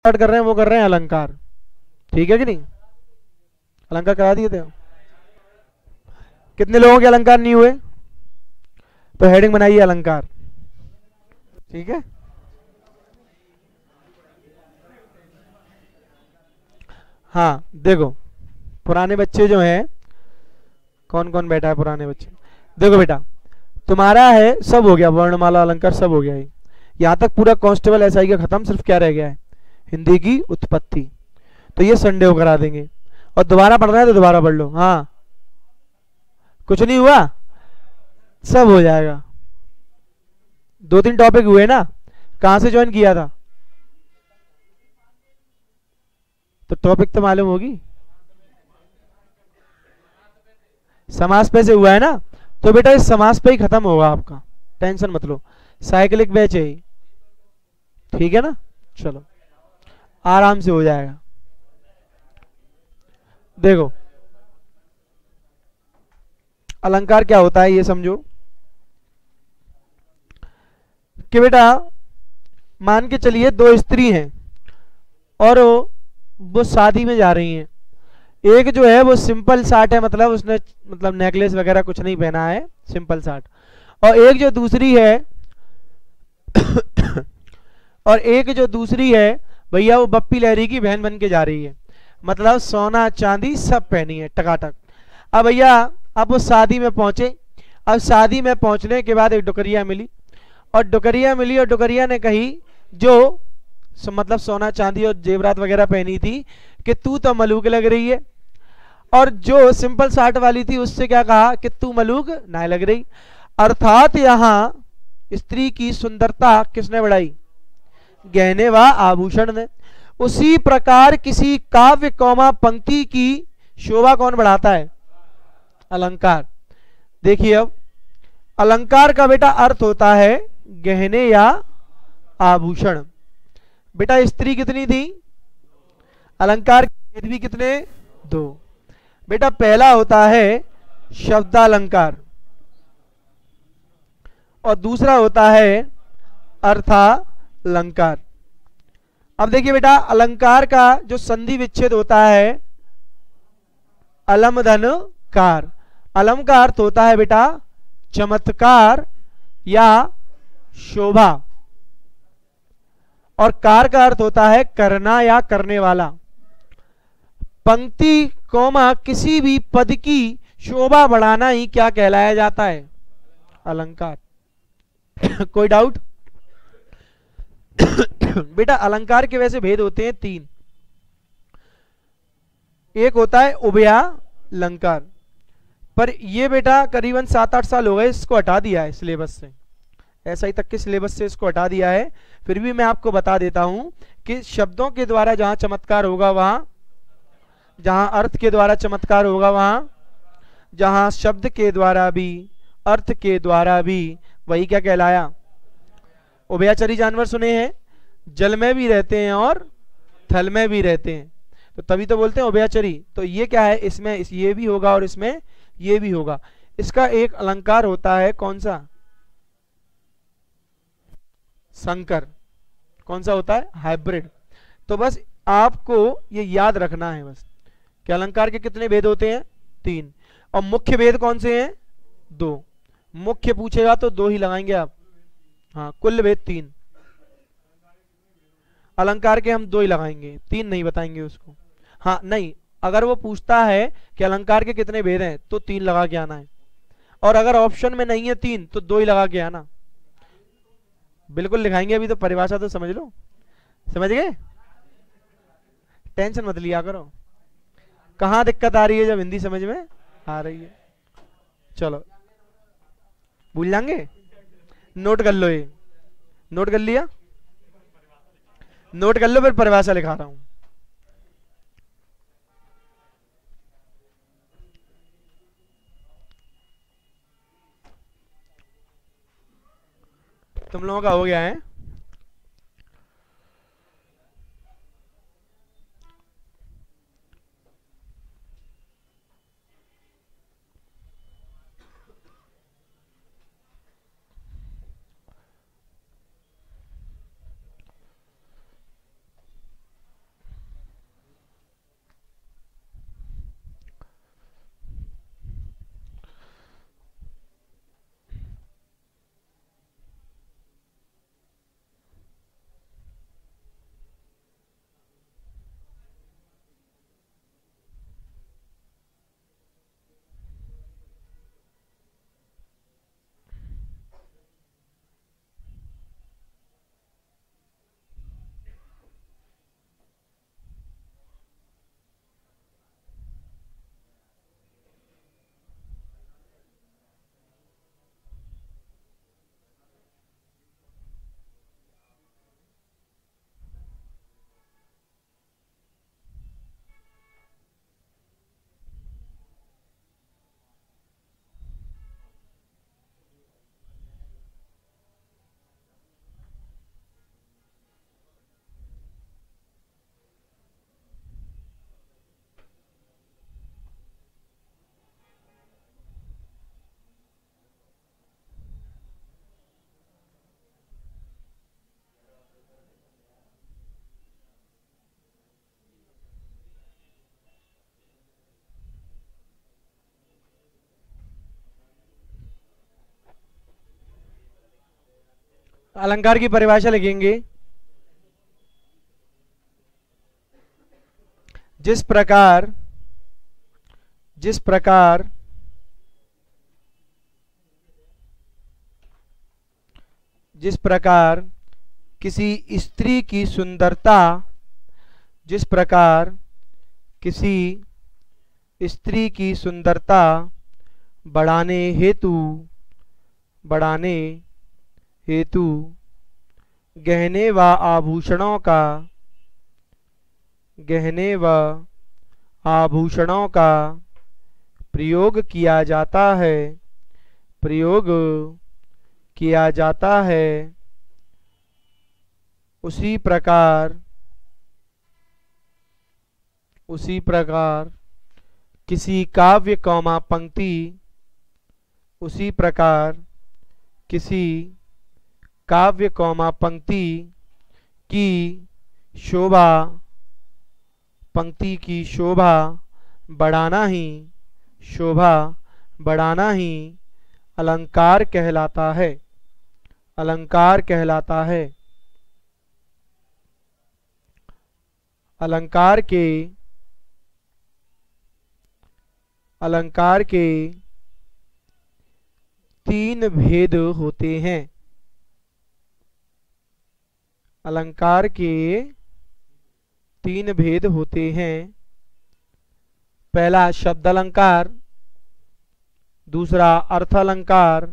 Start कर रहे हैं वो कर रहे हैं अलंकार। ठीक है कि नहीं? अलंकार करा दिए थे। कितने लोगों के अलंकार नहीं हुए? तो हेडिंग बनाइए अलंकार। ठीक है। हाँ देखो, पुराने बच्चे जो हैं, कौन कौन बैठा है पुराने बच्चे? देखो बेटा, तुम्हारा है सब हो गया, वर्णमाला अलंकार सब हो गया है। यहाँ तक पूरा कांस्टेबल एसआई का खत्म, सिर्फ क्या रह गया है? हिंदी की उत्पत्ति। तो ये संडे को करा देंगे। और दोबारा पढ़ना है तो दोबारा पढ़ लो। हाँ, कुछ नहीं हुआ, सब हो जाएगा। 2-3 टॉपिक हुए ना? कहां से ज्वाइन किया था? तो टॉपिक तो मालूम होगी। समास पे से हुआ है ना? तो बेटा इस समास पे ही खत्म होगा आपका, टेंशन मत लो। साइक्लिक बैच है। ठीक है ना? चलो आराम से हो जाएगा। देखो अलंकार क्या होता है ये समझो कि बेटा मान के चलिए दो स्त्री हैं और वो शादी में जा रही हैं। एक जो है वो सिंपल साट है, मतलब उसने मतलब नेकलेस वगैरह कुछ नहीं पहना है, सिंपल साट। और एक जो दूसरी है और एक जो दूसरी है भैया, वो बप्पी लहरी की बहन बन के जा रही है, मतलब सोना चांदी सब पहनी है टकाटक। अब भैया, अब वो शादी में पहुंचे। अब शादी में पहुंचने के बाद एक डुकरिया मिली, और डुकरिया मिली और डुकरिया ने कही, जो मतलब सोना चांदी और जेवरात वगैरह पहनी थी, कि तू तो मलूक लग रही है। और जो सिंपल साट वाली थी उससे क्या कहा कि तू मलूक ना लग रही। अर्थात यहां स्त्री की सुंदरता किसने बढ़ाई? गहने व आभूषण ने। उसी प्रकार किसी काव्य कौमा पंक्ति की शोभा कौन बढ़ाता है? अलंकार। देखिए अब अलंकार का बेटा अर्थ होता है गहने या आभूषण। बेटा स्त्री कितनी थी? अलंकार के भेद भी कितने? 2। बेटा पहला होता है शब्दालंकार और दूसरा होता है अर्थालंकार। अब देखिए बेटा, अलंकार का जो संधि विच्छेद होता है अलम धन कार। अलम का अर्थ होता है बेटा चमत्कार या शोभा, और कार का अर्थ होता है करना या करने वाला। पंक्ति कोमा किसी भी पद की शोभा बढ़ाना ही क्या कहलाया जाता है? अलंकार। कोई डाउट? बेटा अलंकार के वैसे भेद होते हैं 3। एक होता है उभयालंकार, पर ये बेटा करीबन 7-8 साल हो गए इसको हटा दिया है सिलेबस से, एसआई तक के सिलेबस से इसको हटा दिया है। फिर भी मैं आपको बता देता हूं कि शब्दों के द्वारा जहां चमत्कार होगा वहां, जहां अर्थ के द्वारा चमत्कार होगा वहां, जहां शब्द के द्वारा भी अर्थ के द्वारा भी, वही क्या कहलाया? उभयचरी जानवर सुने हैं? जल में भी रहते हैं और थल में भी रहते हैं, तो तभी तो बोलते हैं उभयचरी। तो ये क्या है, इसमें ये भी होगा और इसमें ये भी होगा। इसका एक अलंकार होता है कौन सा? संकर। कौन सा होता है? हाइब्रिड। तो बस आपको ये याद रखना है बस कि अलंकार के कितने भेद होते हैं? 3। और मुख्य भेद कौन से हैं? 2। मुख्य पूछेगा तो 2 ही लगाएंगे आप। हाँ, कुल भेद 3। अलंकार के हम 2 ही लगाएंगे, 3 नहीं बताएंगे उसको। हाँ नहीं, अगर वो पूछता है कि अलंकार के कितने भेद हैं तो 3 लगा के आना है, और अगर ऑप्शन में नहीं है 3 तो 2 ही लगा के आना। बिल्कुल लिखाएंगे, अभी तो परिभाषा तो समझ लो। समझ गए? टेंशन मत लिया करो। कहां दिक्कत आ रही है? जब हिंदी समझ में आ रही है। चलो भूल जाएंगे, नोट कर लो। ये नोट कर लिया? नोट कर लो, फिर परिभाषा लिखा रहा हूं। तुम लोगों का हो गया है? अलंकार की परिभाषा लिखेंगे, जिस प्रकार किसी स्त्री की सुंदरता, जिस प्रकार किसी स्त्री की सुंदरता बढ़ाने हेतु गहने व आभूषणों का प्रयोग किया जाता है, उसी प्रकार किसी काव्य कौमा पंक्ति की शोभा बढ़ाना ही अलंकार कहलाता है। अलंकार के तीन भेद होते हैं। अलंकार के तीन भेद होते हैं। पहला शब्द अलंकार, दूसरा अर्थ अलंकार।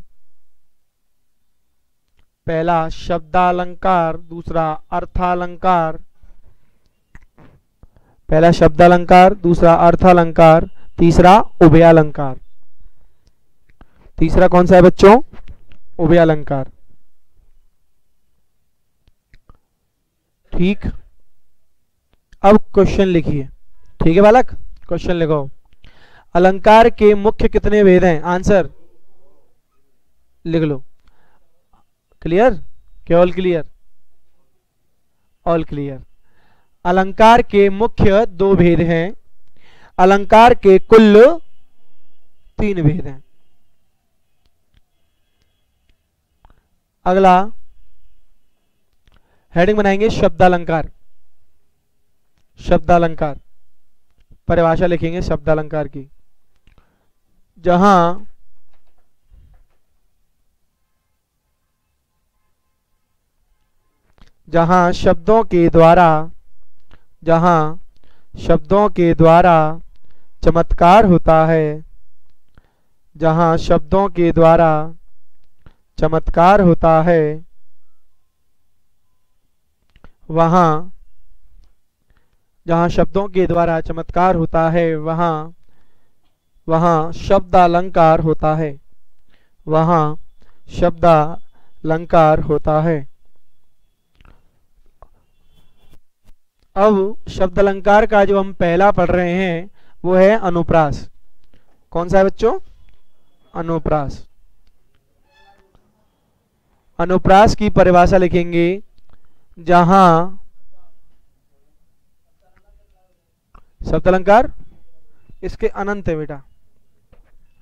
पहला शब्दालंकार, दूसरा अर्थालंकार। पहला शब्दालंकार, दूसरा अर्थालंकार, तीसरा उभयालंकार। तीसरा कौन सा है बच्चों? उभयालंकार। ठीक, अब क्वेश्चन लिखिए। ठीक है बालक, क्वेश्चन लिखो। अलंकार के मुख्य कितने भेद हैं? आंसर लिख लो। क्लियर? क्या ऑल क्लियर? All clear. अलंकार के मुख्य दो भेद हैं, अलंकार के कुल तीन भेद हैं। अगला हेडिंग बनाएंगे शब्दालंकार। शब्दालंकार परिभाषा लिखेंगे शब्दालंकार की, जहां शब्दों के द्वारा चमत्कार होता है, जहां शब्दों के द्वारा चमत्कार होता है, जहां शब्दों के द्वारा चमत्कार होता है वहां शब्दालंकार होता है। वहां शब्दालंकार होता है। अब शब्दालंकार का जो हम पहला पढ़ रहे हैं वो है अनुप्रास। कौन सा है बच्चों? अनुप्रास। अनुप्रास की परिभाषा लिखेंगे, जहां शब्दालंकार इसके अनंत है बेटा।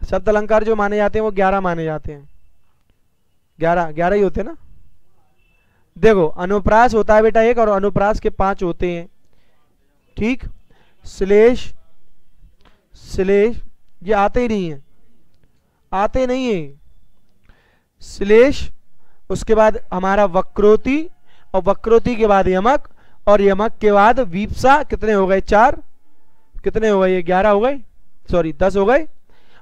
शब्दालंकार जो माने जाते हैं वो 11 माने जाते हैं। 11 ही होते हैं ना। देखो अनुप्रास होता है बेटा एक, और अनुप्रास के 5 होते हैं। ठीक, श्लेष ये आते नहीं है। श्लेष, उसके बाद हमारा वक्रोति, और वक्रोति के बाद यमक, और यमक के बाद वीप्सा। कितने हो गए? 4। कितने हो गए? ये 11 हो गए, सॉरी 10 हो गए।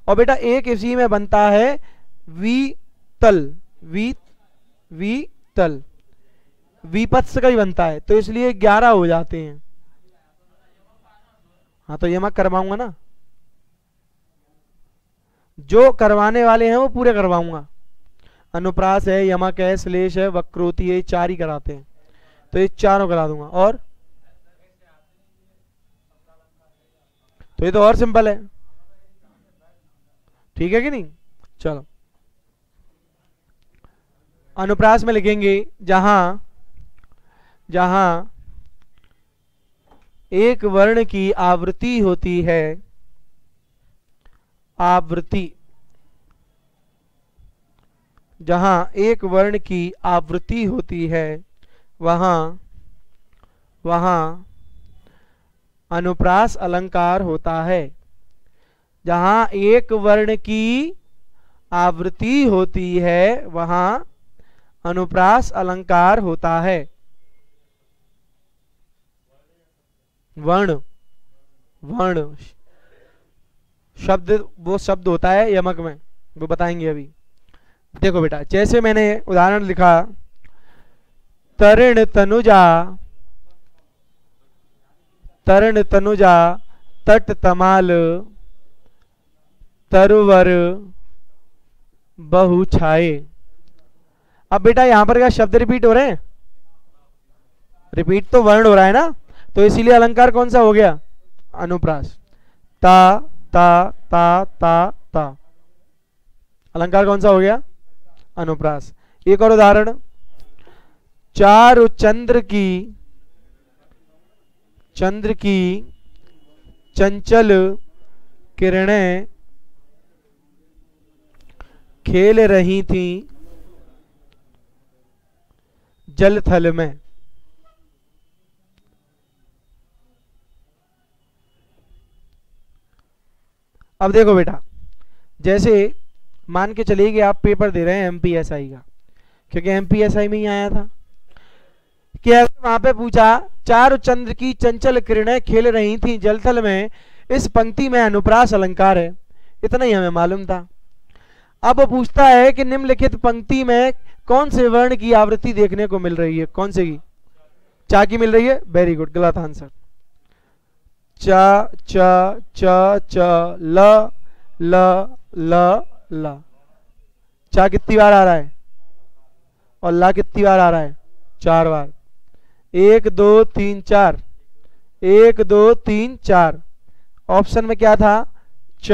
और बेटा एक इसी में बनता है वीतल। वीतल विपत्स का ही बनता है, तो इसलिए 11 हो जाते हैं। हाँ तो यमक करवाऊंगा ना, जो करवाने वाले हैं वो पूरे करवाऊंगा। अनुप्रास है, यमक है, श्लेष है, वक्रोति है, 4 ही कराते हैं, तो ये चारों करा दूंगा। और तो ये तो और सिंपल है। ठीक है कि नहीं? चलो अनुप्रास में लिखेंगे, जहां एक वर्ण की आवृत्ति होती है, जहां एक वर्ण की आवृत्ति होती है वहां वहां अनुप्रास अलंकार होता है। जहां एक वर्ण की आवृत्ति होती है वहां अनुप्रास अलंकार होता है। वर्ण वर्ण शब्द वो शब्द होता है यमक में, वो बताएंगे अभी। देखो बेटा, जैसे मैंने उदाहरण लिखा, तरण तनुजा, तरण तनुजा तट तमाल तरुवर बहु छाए। अब बेटा यहां पर क्या शब्द रिपीट हो रहे हैं? रिपीट तो वर्ण हो रहा है ना, तो इसीलिए अलंकार कौन सा हो गया? अनुप्रास। ता ता ता ता ता, अलंकार कौन सा हो गया? अनुप्रास। एक और उदाहरण, चारु चंद्र की चंचल किरणें खेल रही थी जल थल में। अब देखो बेटा, जैसे मान के चलिए कि आप पेपर दे रहे हैं एमपीएसआई का, क्योंकि एमपीएसआई में ही आया था कि अगर वहां पे पूछा चारु चंद्र की चंचल किरणें खेल रही थी जलथल में, इस पंक्ति में अनुप्रास अलंकार है, इतना ही हमें मालूम था। अब वो पूछता है कि निम्नलिखित पंक्ति में कौन से वर्ण की आवृत्ति देखने को मिल रही है? कौन से की? चा की मिल रही है। वेरी गुड, गलत आंसर। च च च च ल ल ल ला। चा कितनी बार आ रहा है और ला कितनी बार आ रहा है? 4 बार। 1 2 3 4, 1 2 3 4। ऑप्शन में क्या था? च,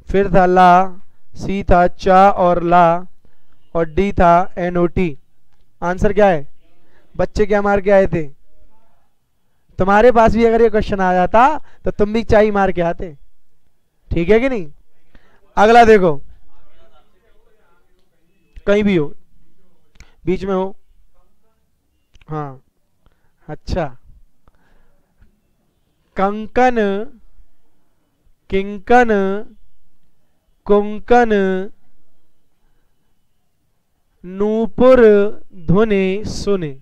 फिर था ला, सी था चा और ला, और डी था NOT। आंसर क्या है? बच्चे क्या मार के आए थे? तुम्हारे पास भी अगर ये क्वेश्चन आ जाता तो तुम भी चाई मार के आते। ठीक है कि नहीं? अगला देखो, कहीं भी हो, बीच में हो। हाँ, अच्छा। कंकन किंकन कुंकन नूपुर धुनि सुने।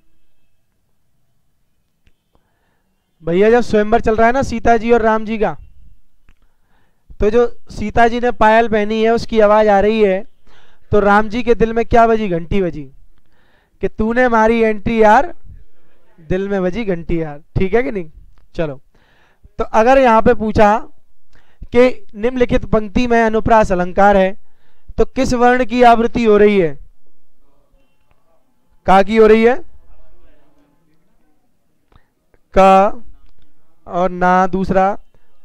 भैया जब स्वयंवर चल रहा है ना सीता जी और राम जी का, तो जो सीता जी ने पायल पहनी है उसकी आवाज आ रही है, तो राम जी के दिल में क्या बजी? घंटी बजी कि तूने मारी एंट्री यार, दिल में बजी घंटी यार। ठीक है कि नहीं? चलो, तो अगर यहां पे पूछा कि निम्नलिखित पंक्ति में अनुप्रास अलंकार है, तो किस वर्ण की आवृत्ति हो रही है? का की हो रही है? का और ना दूसरा,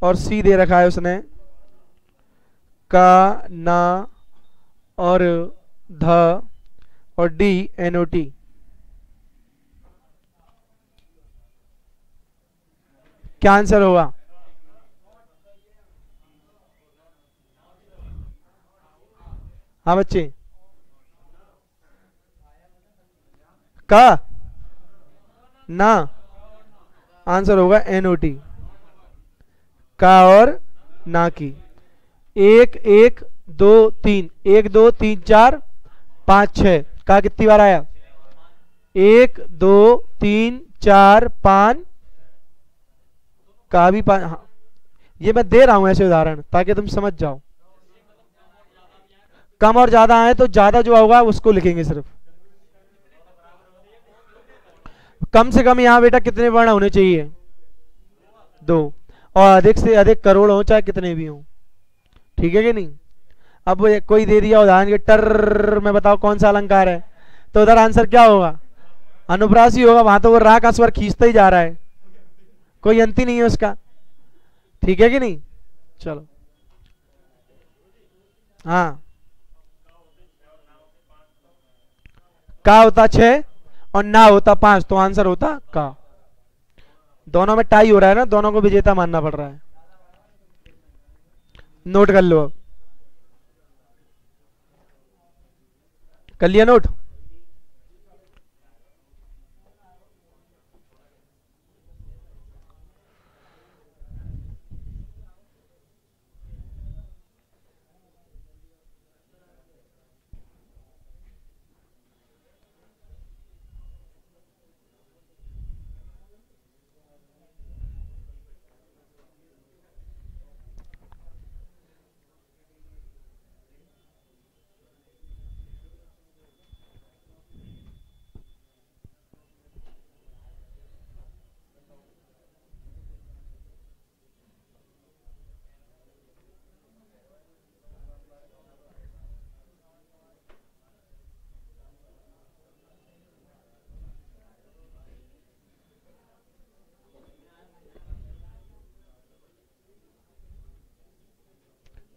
और सी दे रखा है उसने, का ना और ध और डी NOT। क्या आंसर होगा? हाँ बच्चे, का ना, आंसर होगा NOT। का और ना की। 1 1 2 3, 1 2 3 4 5 6। का कितनी बार आया? 1 2 3 4 5। का भी 5। हाँ, ये मैं दे रहा हूं ऐसे उदाहरण ताकि तुम समझ जाओ। कम और ज्यादा आए तो ज्यादा जो होगा उसको लिखेंगे सिर्फ। कम से कम यहां बेटा कितने वर्ण होने चाहिए? 2, और अधिक से अधिक करोड़ हो चाहे कितने भी हो। ठीक है कि नहीं? अब कोई दे दिया उदाहरण के टर में बताओ कौन सा अलंकार है, तो उधर आंसर क्या होगा? अनुप्रास ही होगा। वहां तो वो रा का स्वर खींचता ही जा रहा है, कोई अंत ही नहीं है उसका। ठीक है कि नहीं? चलो, हाँ, का होता 6 और ना होता 5, तो आंसर होता का। दोनों में टाई हो रहा है ना, दोनों को विजेता मानना पड़ रहा है। नोट कर लो। कर लिया नोट?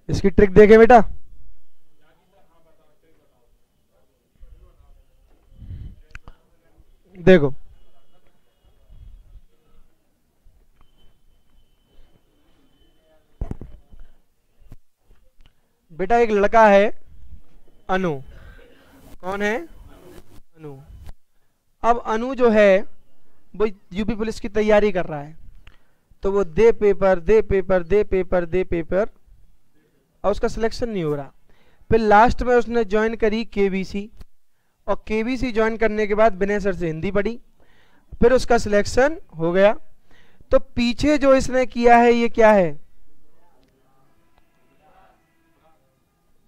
इसकी ट्रिक देखे बेटा। देखो बेटा, एक लड़का है अनु। कौन है? अनु। अब अनु जो है वो यूपी पुलिस की तैयारी कर रहा है, तो वो दे पेपर दे पेपर दे पेपर दे पेपर और उसका सिलेक्शन नहीं हो रहा। फिर लास्ट में उसने ज्वाइन करी केबीसी, और केबीसी ज्वाइन करने के बाद विनय सर से हिंदी पढ़ी, फिर उसका सिलेक्शन हो गया। तो पीछे जो इसने किया है ये क्या है?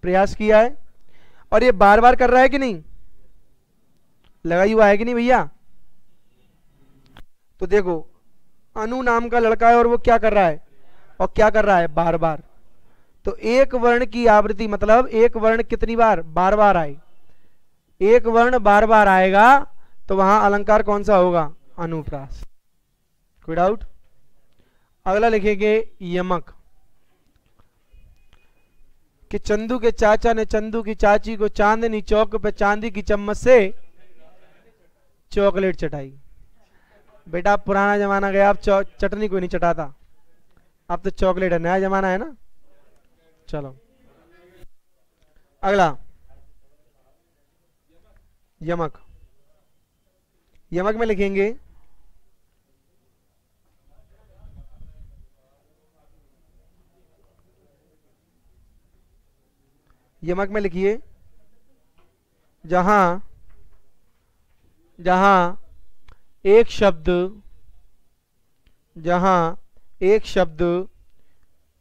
प्रयास किया है, और ये बार बार कर रहा है कि नहीं? लगाई हुआ है कि नहीं भैया? तो देखो अनु नाम का लड़का है और वो क्या कर रहा है, और क्या कर रहा है? बार बार। तो एक वर्ण की आवृत्ति मतलब एक वर्ण कितनी बार? बार बार आए। एक वर्ण बार बार आएगा तो वहां अलंकार कौन सा होगा? अनुप्रास। कोई डाउट? अगला लिखेंगे यमक, कि चंदू के चाचा ने चंदू की चाची को चांदनी चौक पे चांदी की चम्मच से चॉकलेट चटाई। बेटा पुराना जमाना गया, अब चटनी कोई नहीं चटाता, अब तो चॉकलेट है। नया जमाना है ना। चलो अगला यमक। यमक में लिखेंगे यमक में लिखिए जहां एक शब्द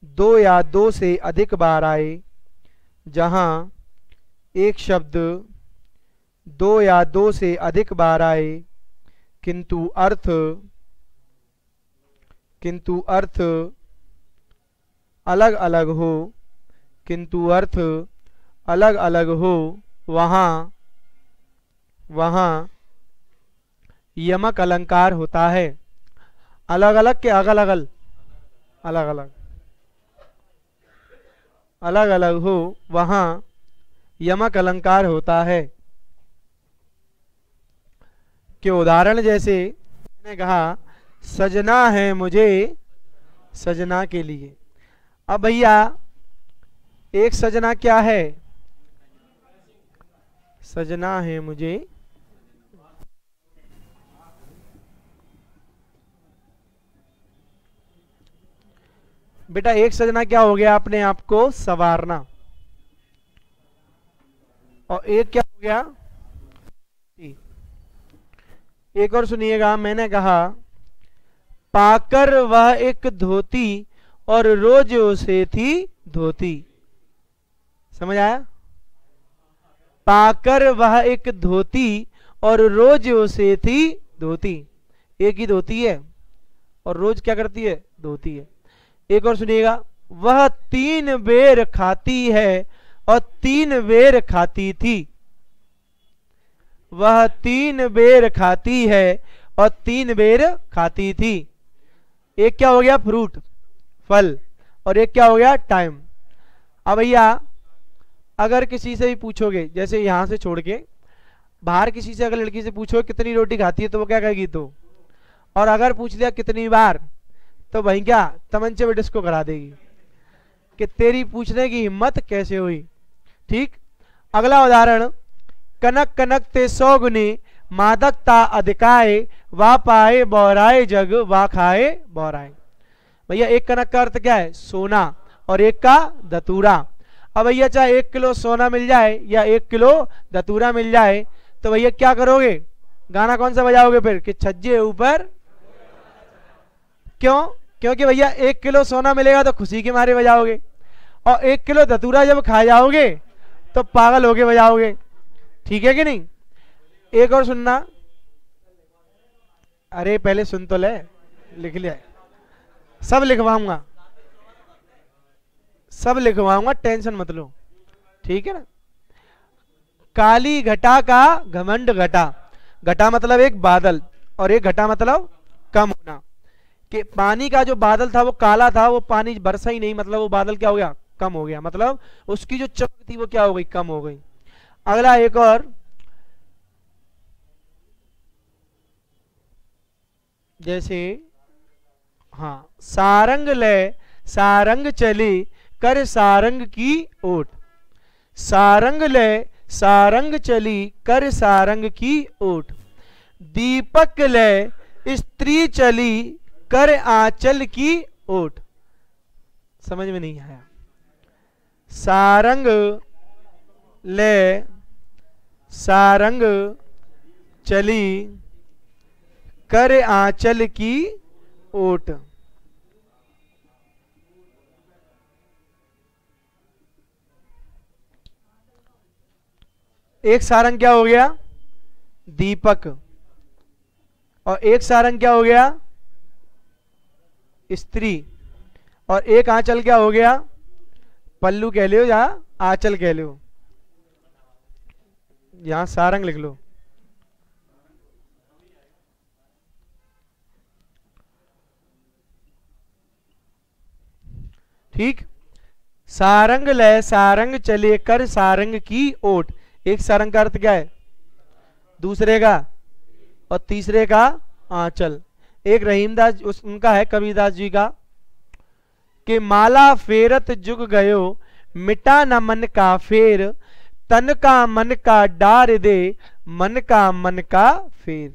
दो या दो से अधिक बार आए, जहां एक शब्द दो या दो से अधिक बार आए किंतु अर्थ अलग अलग हो, किंतु अर्थ अलग अलग हो, वहां यमक अलंकार होता है। अलग अलग के अगल अगल, अलग अलग, अलग अलग हो वहां यमक अलंकार होता है। के उदाहरण जैसे मैंने कहा सजना है मुझे सजना के लिए। अब भैया एक सजना क्या है? सजना है मुझे, बेटा एक सजना क्या हो गया? अपने आप को संवारना। और एक क्या हो गया? एक और सुनिएगा, मैंने कहा पाकर वह एक धोती और रोज उसे थी धोती। समझ आया? पाकर वह एक धोती और रोज उसे थी धोती। एक ही धोती है और रोज क्या करती है? धोती है। एक और सुनिएगा, वह 3 बेर खाती है और 3 बेर खाती थी। वह 3 बेर खाती है और 3 बेर खाती थी। एक क्या हो गया? फ्रूट, फल, और एक क्या हो गया? टाइम। अब भैया अगर किसी से भी पूछोगे, जैसे यहां से छोड़ के बाहर किसी से अगर लड़की से पूछो कितनी रोटी खाती है तो वो क्या कहेगी? 2। और अगर पूछ लिया कितनी बार, तो वही क्या तमंचे में डिस्को करा देगी कि तेरी पूछने की हिम्मत कैसे हुई। ठीक। अगला उदाहरण, कनक कनक ते 100 गुनी मादकता अधिकाए वा पाए बौराए जग वा खाए बौराए। भैया एक कनक का अर्थ क्या है? सोना, और एक का धतूरा। अब भैया चाहे 1 किलो सोना मिल जाए या 1 किलो धतूरा मिल जाए तो भैया क्या करोगे? गाना कौन सा बजाओगे फिर कि छज्जे ऊपर? क्यों? क्योंकि भैया 1 किलो सोना मिलेगा तो खुशी के मारे बजाओगे, और 1 किलो धतूरा जब खा जाओगे तो पागल होके बजाओगे। ठीक है कि नहीं? एक और सुनना। अरे पहले सुन तो ले, लिख लिया, सब लिखवाऊंगा, सब लिखवाऊंगा, टेंशन मत लो। ठीक है ना? काली घटा का घमंड घटा। घटा मतलब एक बादल, और एक घटा मतलब कम होना, कि पानी का जो बादल था वो काला था, वो पानी बरसा ही नहीं, मतलब वो बादल क्या हो गया? कम हो गया, मतलब उसकी जो चमक थी वो क्या हो गई? कम हो गई। अगला एक और, जैसे हाँ, सारंग ले सारंग चली कर सारंग की ओट। सारंग ले सारंग चली कर सारंग की ओट। दीपक ले स्त्री चली कर आंचल की ओट। समझ में नहीं आया? सारंग ले सारंग चली कर आंचल की ओट। एक सारंग क्या हो गया? दीपक, और एक सारंग क्या हो गया? स्त्री, और एक आंचल क्या हो गया? पल्लू कह लो या आंचल कह लो, यहां सारंग लिख लो। ठीक? सारंग ले सारंग चले कर सारंग की ओट। एक सारंग का अर्थ क्या है? दूसरे का, और तीसरे का आंचल। एक रहीमदास उनका है, कबीरदास जी का, कि माला फेरत जुग गयो मिटा न मन का फेर। तन का मन का डार दे मन का फेर।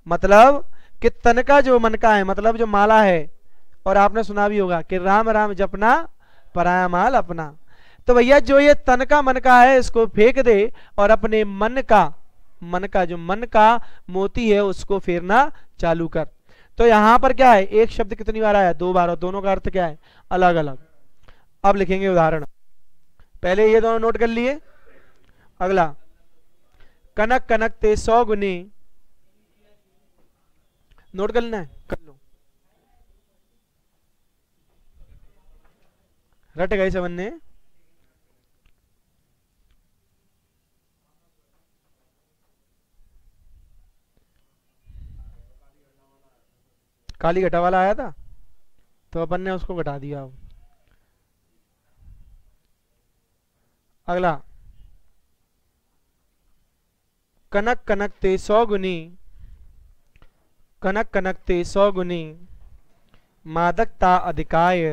मतलब कि तन का जो मन का है, मतलब जो माला है, और आपने सुना भी होगा कि राम राम जपना पराया माल अपना। तो भैया जो ये तन का मन का है इसको फेंक दे, और अपने मन का जो मन का मोती है उसको फेरना चालू कर। तो यहां पर क्या है? एक शब्द कितनी बार आया? 2 बार, और दोनों का अर्थ क्या है? अलग अलग। अब लिखेंगे उदाहरण। पहले ये दोनों नोट कर लिए। अगला, कनक कनक ते 100 गुनी। नोट कर लेना है? कर लो। रट गए समझने? काली घटा वाला आया था तो अपन ने उसको घटा दिया। अगला, कनक कनक ते 100 गुनी। कनक कनक ते 100 गुनी मादकता अधिकाय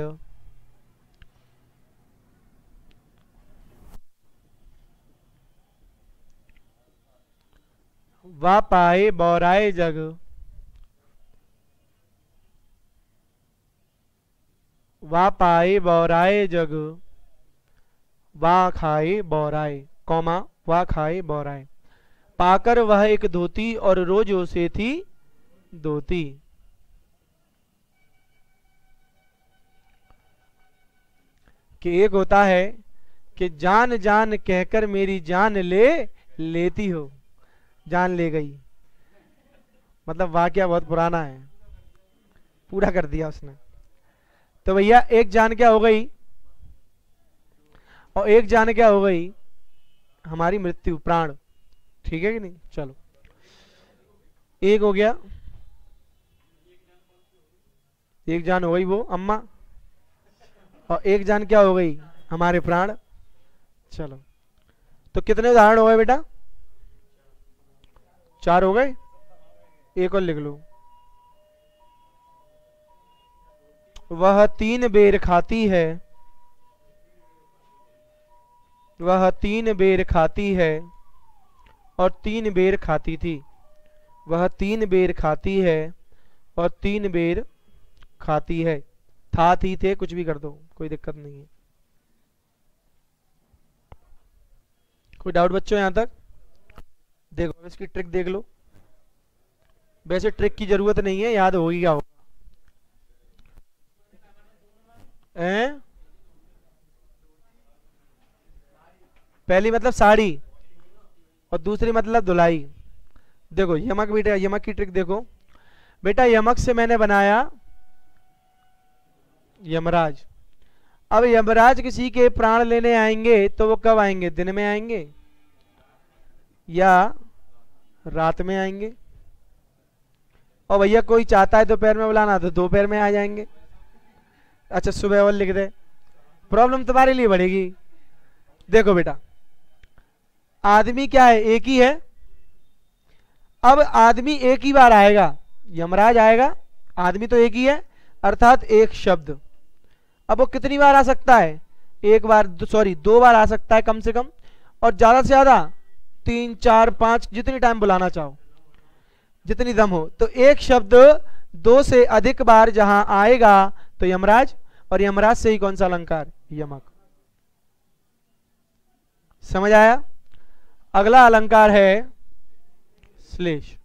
वा पाए बौराए जग। वा पाए बौराए जग वा खाए बौराए, कौमा वा खाए बौराए। पाकर वह एक धोती और रोज उसे थी धोती। कि एक होता है कि जान जान कहकर मेरी जान ले लेती हो। जान ले गई, मतलब वाकया बहुत पुराना है, पूरा कर दिया उसने। तो भैया एक जान क्या हो गई, और एक जान क्या हो गई? हमारी मृत्यु, प्राण। ठीक है कि नहीं? चलो, एक हो गया, एक जान हो गई वो अम्मा, और एक जान क्या हो गई? हमारे प्राण। चलो, तो कितने उदाहरण हो गए बेटा? 4 हो गए। एक और लिख लो। वह 3 बेर खाती है, वह 3 बेर खाती है और 3 बेर खाती थी। वह 3 बेर खाती है और 3 बेर खाती है। था, थी, थे, कुछ भी कर दो, कोई दिक्कत नहीं है। कोई डाउट बच्चों यहां तक? देखो इसकी ट्रिक देख लो। वैसे ट्रिक की जरूरत नहीं है, याद होगी क्या होगा। पहली मतलब साड़ी और दूसरी मतलब धुलाई। देखो यमक, बेटा यमक की ट्रिक देखो। बेटा यमक से मैंने बनाया यमराज। अब यमराज किसी के प्राण लेने आएंगे तो वो कब आएंगे? दिन में आएंगे या रात में आएंगे? और भैया कोई चाहता है दोपहर में बुलाना तो दोपहर में आ जाएंगे। अच्छा सुबह और लिख दे, प्रॉब्लम तुम्हारे लिए बढ़ेगी। देखो बेटा आदमी क्या है? एक ही है। अब आदमी एक ही बार आएगा, यमराज आएगा, आदमी तो एक ही है, अर्थात एक शब्द। अब वो कितनी बार आ सकता है? एक बार, सॉरी 2 बार आ सकता है कम से कम, और ज्यादा से ज्यादा 3, 4, 5, जितनी टाइम बुलाना चाहो, जितनी दम हो। तो एक शब्द 2 से अधिक बार जहां आएगा तो यमराज, और यमराज से ही कौन सा अलंकार? यमक। समझ आया? अगला अलंकार है श्लेष।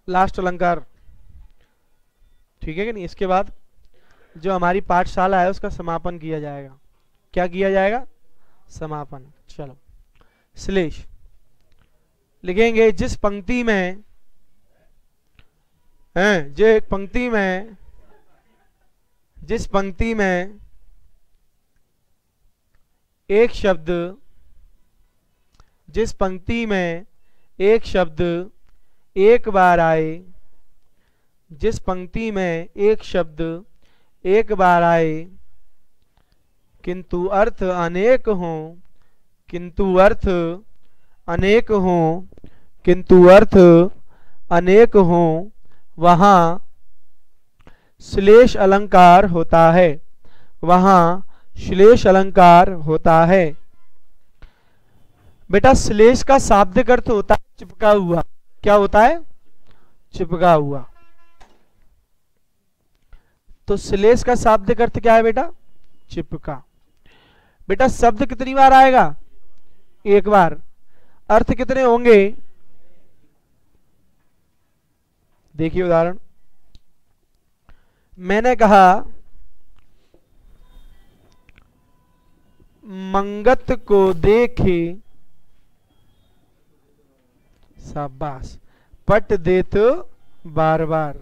लास्ट अलंकार, ठीक है कि नहीं? इसके बाद जो हमारी पाठशाला है उसका समापन किया जाएगा। क्या किया जाएगा? समापन। चलो श्लेष लिखेंगे। जिस पंक्ति में है, जो एक पंक्ति में, जिस पंक्ति में एक शब्द, जिस पंक्ति में एक शब्द एक बार आए, जिस पंक्ति में एक शब्द एक बार आए किंतु अर्थ अनेक हों, किंतु अर्थ अनेक हों, किंतु अर्थ अनेक हों, वहां श्लेष अलंकार होता है। वहां श्लेष अलंकार होता है। बेटा श्लेष का शाब्दिक अर्थ होता है चिपका हुआ। क्या होता है? चिपका हुआ। तो श्लेष का शाब्दिक अर्थ क्या है बेटा? चिपका। बेटा शब्द कितनी बार आएगा? एक बार। अर्थ कितने होंगे? देखिए उदाहरण, मैंने कहा मंगत को देखे, शाबाश, पट देत बार बार।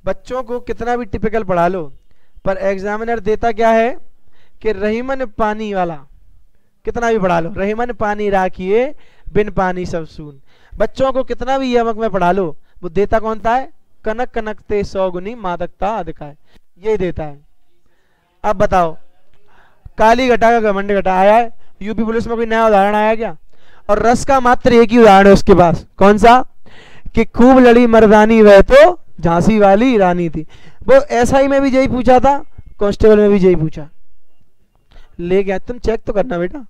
बच्चों को कितना भी टिपिकल पढ़ा लो, पर एग्जामिनर देता क्या है कि रहीमन पानी वाला। कितना भी पढ़ा लो, रहीमन पानी राखिए बिन पानी सब सून। बच्चों को कितना भी यमक में पढ़ा लो, वो देता कौन सा है? कनक कनक ते 100 गुनी मादकता अधिकाय, ये देता है। अब बताओ, काली घटा का घमंड घटा आया है? यूपी पुलिस में कोई नया उदाहरण आया क्या? और रस का मात्र एक ही उदाहरण है उसके पास, कौन सा? कि खूब लड़ी मर्दानी वह तो झांसी वाली रानी थी। वो एसआई में भी यही पूछा था, कांस्टेबल में भी यही पूछा। ले गया, तुम चेक तो करना बेटा,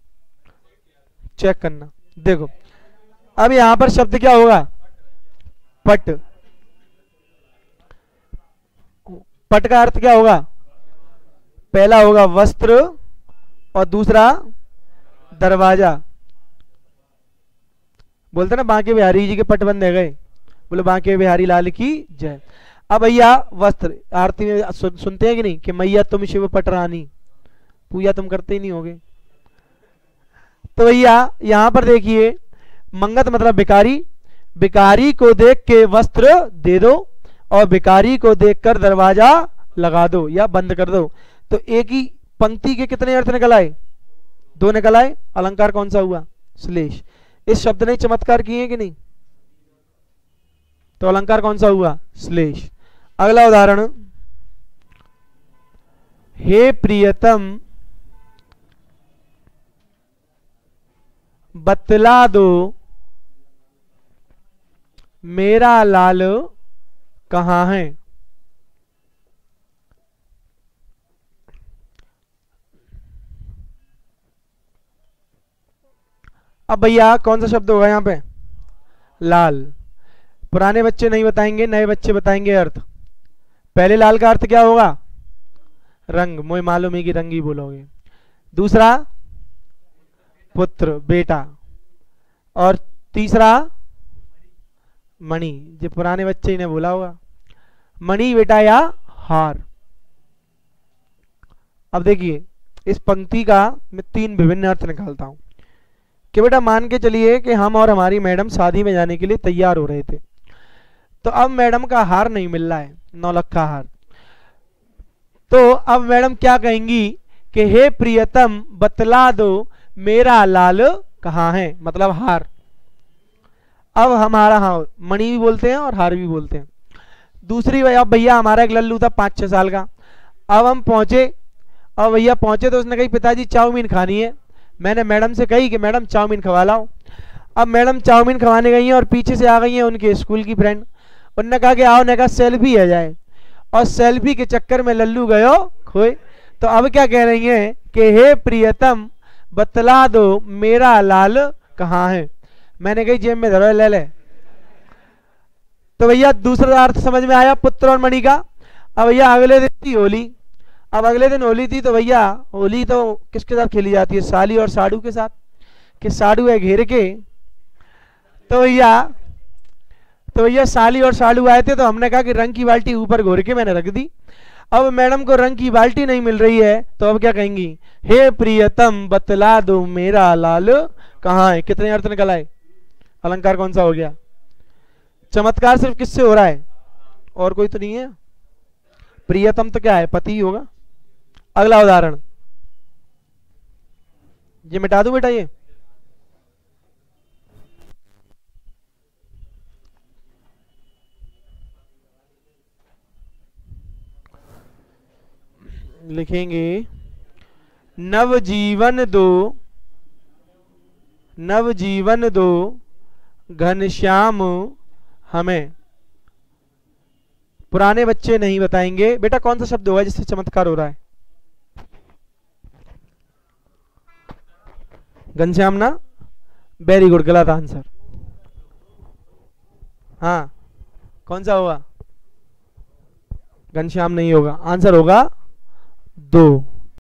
चेक करना। देखो अब यहां पर शब्द क्या होगा? पट। पट का अर्थ क्या होगा? पहला होगा वस्त्र और दूसरा दरवाजा। बोलते ना बांके बिहारी जी के पट बंधे गए, बोले बांके बिहारी लाल की जय। अब भैया वस्त्र, आरती में सुनते हैं कि नहीं कि मैया तुम शिव पट रानी, पूजा तुम करते ही नहीं होगे। तो भैया यहां पर देखिए, मंगत मतलब भिखारी, भिखारी को देख के वस्त्र दे दो और भिखारी को देखकर दरवाजा लगा दो या बंद कर दो। तो एक ही पंक्ति के कितने अर्थ निकल आए? 2 निकल आए। अलंकार कौन सा हुआ? श्लेष। इस शब्द ने चमत्कार किए कि नहीं? तो अलंकार कौन सा हुआ? श्लेष। अगला उदाहरण, हे प्रियतम बतला दो मेरा लाल कहां है। अब भैया कौन सा शब्द होगा यहाँ पे? लाल। पुराने बच्चे नहीं बताएंगे, नए बच्चे बताएंगे अर्थ। पहले लाल का अर्थ क्या होगा? रंग, मुझे मालूम है कि रंग ही बोलोगे। दूसरा पुत्र, बेटा। और तीसरा मणि, जो पुराने बच्चे ने बोला होगा, मणि बेटा या हार। अब देखिए इस पंक्ति का मैं 3 विभिन्न अर्थ निकालता हूं कि बेटा मान के चलिए कि हम और हमारी मैडम शादी में जाने के लिए तैयार हो रहे थे, तो अब मैडम का हार नहीं मिल रहा है, 9 लक्खा हार। तो अब मैडम क्या कहेंगी कि हे प्रियतम बतला दो मेरा लाल कहाँ है, मतलब हार। अब हमारा हार मणि भी बोलते हैं और हार भी बोलते हैं। दूसरी अब भैया हमारा एक लल्लू था 5-6 साल का। अब हम पहुंचे, अब भैया पहुंचे तो उसने कही पिताजी चाउमीन खानी है। मैंने मैडम से कही कि मैडम चाउमीन खवा लाओ। अब मैडम चाउमीन खवाने गई हैं और पीछे से आ गई हैं उनके स्कूल की फ्रेंड। उन्होंने कहा कि आओ, ने कहा सेल्फी आ जाए, और सेल्फी के चक्कर में लल्लू गयो खोए। तो अब क्या कह रही हैं कि हे प्रियतम बतला दो मेरा लाल कहाँ है। मैंने कही जेब में धरो, ले ले। तो भैया दूसरा अर्थ समझ में आया पुत्र और मणि का। अब भैया अगले दिन थी होली। अब अगले दिन होली थी तो भैया होली तो किसके साथ खेली जाती है? साली और साड़ू के साथ। कि साड़ू है घेर के, तो भैया साली और साड़ू आए थे, तो हमने कहा कि रंग की बाल्टी ऊपर घोर के मैंने रख दी। अब मैडम को रंग की बाल्टी नहीं मिल रही है, तो अब क्या कहेंगी? हे प्रियतम बतला दो मेरा लाल कहाँ है। कितने अर्थ निकल आए? अलंकार कौन सा हो गया? चमत्कार सिर्फ किससे हो रहा है? और कोई तो नहीं है। प्रियतम तो क्या है? पति ही होगा। अगला उदाहरण, ये मिटा दूं बेटा, ये लिखेंगे नवजीवन दो, नवजीवन दो घनश्याम हमें। पुराने बच्चे नहीं बताएंगे। बेटा कौन सा शब्द होगा जिससे चमत्कार हो रहा है? घनश्याम ना? वेरी गुड, गलत आंसर। हाँ, कौन सा होगा? घनश्याम नहीं होगा, आंसर होगा 2।